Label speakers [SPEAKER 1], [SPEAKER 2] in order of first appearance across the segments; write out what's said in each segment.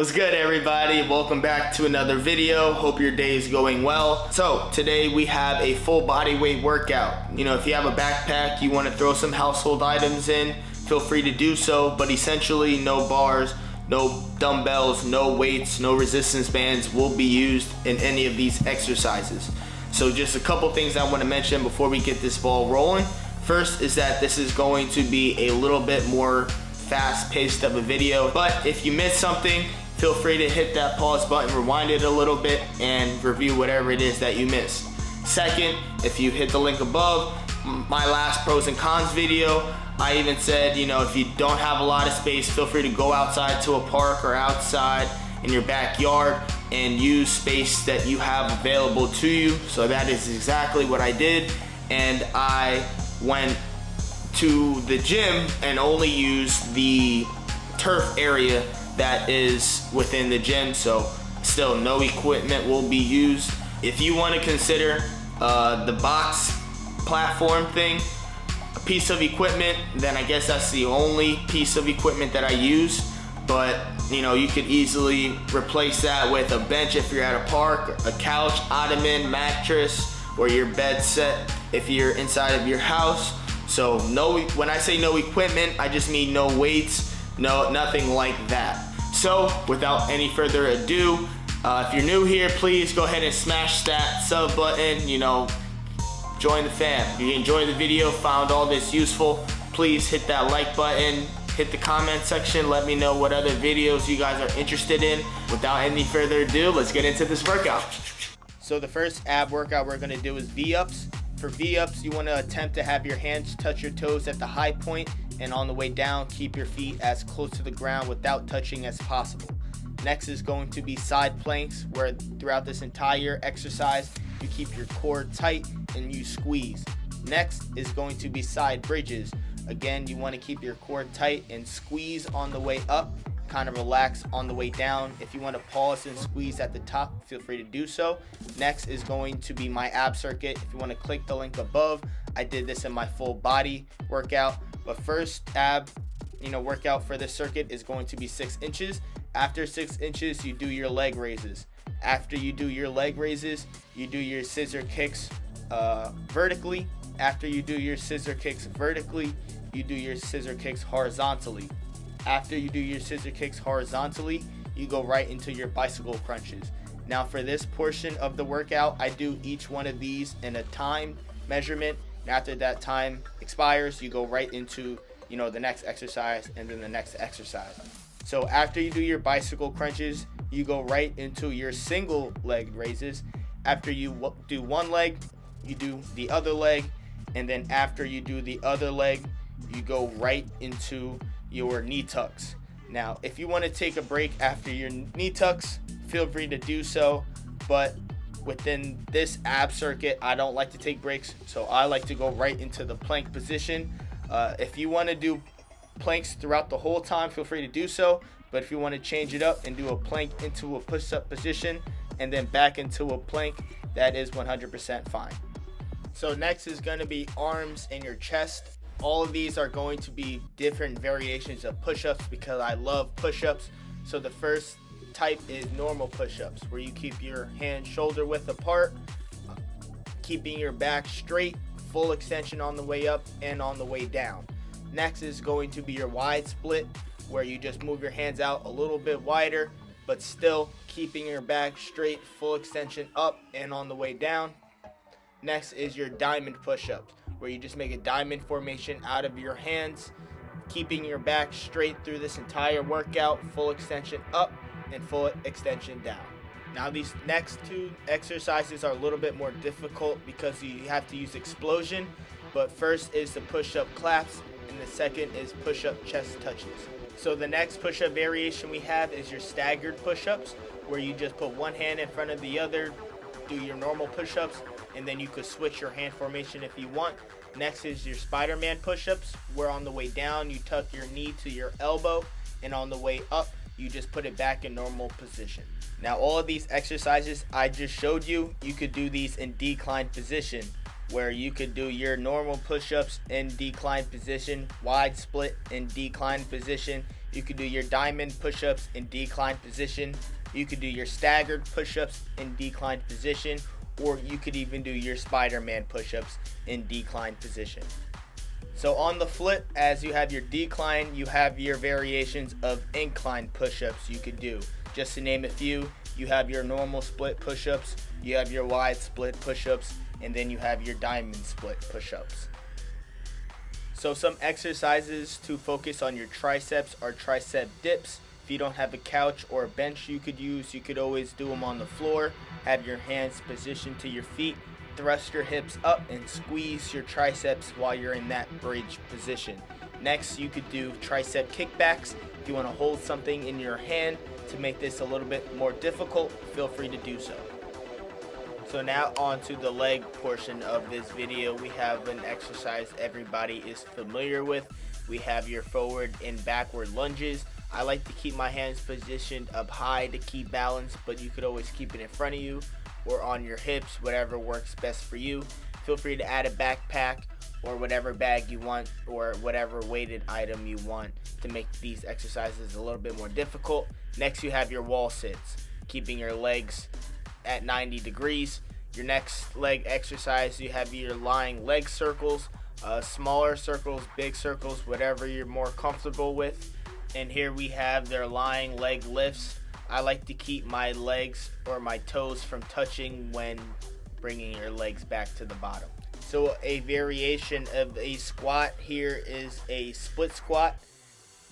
[SPEAKER 1] What's good, everybody? Welcome back to another video. Hope your day is going well. So today we have a full body weight workout. You know, if you have a backpack, you want to throw some household items in, feel free to do so, but essentially no bars, no dumbbells, no weights, no resistance bands will be used in any of these exercises. So just a couple things I want to mention before we get this ball rolling. First is that this is going to be a little bit more fast-paced of a video, but if you missed something, feel free to hit that pause button, rewind it a little bit, and review whatever it is that you missed. Second, if you hit the link above, my last pros and cons video, I even said, you know, if you don't have a lot of space, feel free to go outside to a park or outside in your backyard and use space that you have available to you. So that is exactly what I did, and I went to the gym and only used the turf area that is within the gym, so still no equipment will be used. If you want to consider the box platform thing a piece of equipment, then I guess that's the only piece of equipment that I use. But you know, you could easily replace that with a bench if you're at a park, a couch, ottoman, mattress, or your bed set if you're inside of your house. So no, when I say no equipment, I just mean no weights, nothing like that. So without any further ado, if you're new here, please go ahead and smash that sub button, you know, join the fam. If you enjoyed the video, found all this useful, please hit that like button, hit the comment section, let me know what other videos you guys are interested in. Without any further ado, let's get into this workout. So the first ab workout we're gonna do is V-ups. For V-ups, you wanna attempt to have your hands touch your toes at the high point, and on the way down, keep your feet as close to the ground without touching as possible. Next is going to be side planks, where throughout this entire exercise, you keep your core tight and you squeeze. Next is going to be side bridges. Again, you want to keep your core tight and squeeze on the way up, kind of relax on the way down. If you want to pause and squeeze at the top, feel free to do so. Next is going to be my ab circuit. If you want to click the link above, I did this in my full body workout. But first ab, workout for this circuit is going to be 6 inches. After 6 inches, you do your leg raises. After you do your leg raises, you do your scissor kicks vertically. After you do your scissor kicks vertically, you do your scissor kicks horizontally. After you do your scissor kicks horizontally, you go right into your bicycle crunches. Now for this portion of the workout, I do each one of these in a time measurement. And after that time expires, you go right into, the next exercise and then the next exercise. So after you do your bicycle crunches, you go right into your single leg raises. After you do one leg, you do the other leg. And then after you do the other leg, you go right into your knee tucks. Now, if you want to take a break after your knee tucks, feel free to do so. But within this ab circuit, I don't like to take breaks, so I like to go right into the plank position. If you want to do planks throughout the whole time, feel free to do so. But if you want to change it up and do a plank into a push-up position and then back into a plank, that is 100% fine. So next is going to be arms and your chest. All of these are going to be different variations of push-ups because I love push-ups. So the first type is normal push-ups, where you keep your hands shoulder width apart, keeping your back straight, full extension on the way up and on the way down. Next is going to be your wide split, where you just move your hands out a little bit wider, but still keeping your back straight, full extension up and on the way down. Next is your diamond push-ups, where you just make a diamond formation out of your hands, keeping your back straight through this entire workout, full extension up and full extension down. Now these next two exercises are a little bit more difficult because you have to use explosion, but first is the push-up claps and the second is push-up chest touches. So the next push-up variation we have is your staggered push-ups, where you just put one hand in front of the other, do your normal push-ups, and then you could switch your hand formation if you want. Next is your Spider-Man push-ups, where on the way down you tuck your knee to your elbow, and on the way up you just put it back in normal position. Now all of these exercises I just showed you, you could do these in declined position, where you could do your normal push-ups in declined position, wide split in declined position. You could do your diamond push-ups in declined position. You could do your staggered push-ups in declined position, or you could even do your Spider-Man push-ups in declined position. So on the flip, as you have your decline, you have your variations of incline push-ups you could do. Just to name a few, you have your normal split push-ups, you have your wide split push-ups, and then you have your diamond split push-ups. So some exercises to focus on your triceps are tricep dips. If you don't have a couch or a bench you could use, you could always do them on the floor. Have your hands positioned to your feet. Thrust your hips up and squeeze your triceps while you're in that bridge position. Next, you could do tricep kickbacks. If you want to hold something in your hand to make this a little bit more difficult, feel free to do so. So now on to the leg portion of this video. We have an exercise everybody is familiar with. We have your forward and backward lunges. I like to keep my hands positioned up high to keep balance, but you could always keep it in front of you or on your hips, whatever works best for you. Feel free to add a backpack or whatever bag you want or whatever weighted item you want to make these exercises a little bit more difficult. Next, you have your wall sits, keeping your legs at 90 degrees. Your next leg exercise, you have your lying leg circles, smaller circles, big circles, whatever you're more comfortable with. And here we have their lying leg lifts. I like to keep my legs or my toes from touching when bringing your legs back to the bottom. So a variation of a squat here is a split squat.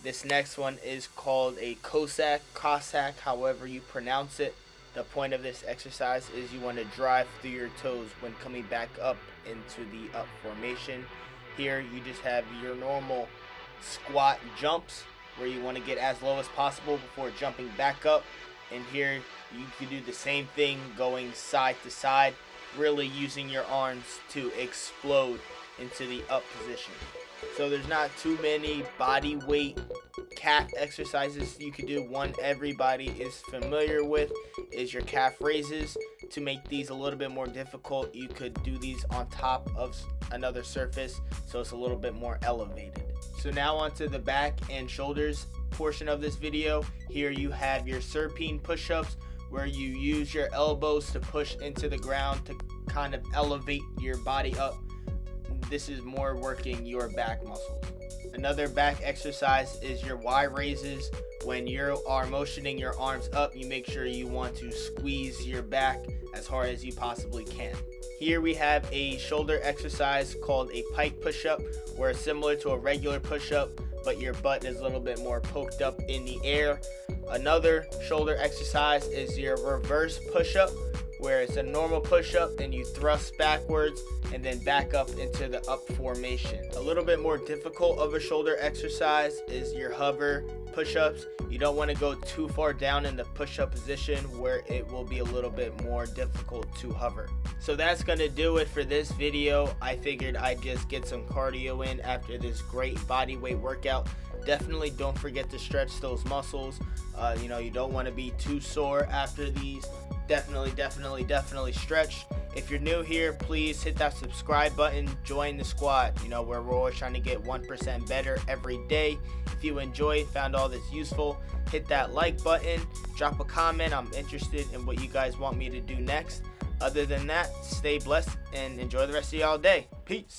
[SPEAKER 1] This next one is called a Cossack, however you pronounce it. The point of this exercise is you want to drive through your toes when coming back up into the up formation. Here you just have your normal squat jumps where you want to get as low as possible before jumping back up. And here you can do the same thing going side to side, really using your arms to explode into the up position. So there's not too many body weight calf exercises you can do. One everybody is familiar with is your calf raises. To make these a little bit more difficult, you could do these on top of another surface so it's a little bit more elevated. So now onto the back and shoulders portion of this video. Here you have your serpine push-ups where you use your elbows to push into the ground to kind of elevate your body up. This is more working your back muscles. Another back exercise is your Y raises. When you are motioning your arms up, you make sure you want to squeeze your back as hard as you possibly can. Here we have a shoulder exercise called a pike push-up, where it's similar to a regular push-up, but your butt is a little bit more poked up in the air. Another shoulder exercise is your reverse push-up, where it's a normal push-up, then you thrust backwards and then back up into the up formation. A little bit more difficult of a shoulder exercise is your hover push-ups. You don't want to go too far down in the push-up position where it will be a little bit more difficult to hover. So that's going to do it for this video. I figured I'd just get some cardio in after this great body weight workout. Definitely don't forget to stretch those muscles. You don't want to be too sore after these. Definitely stretch. If you're new here, please hit that subscribe button, join the squad, where we're always trying to get 1% better every day. If you enjoyed, found all this useful, hit that like button, drop a comment. I'm interested in what you guys want me to do next. Other than that, stay blessed and enjoy the rest of y'all day. Peace.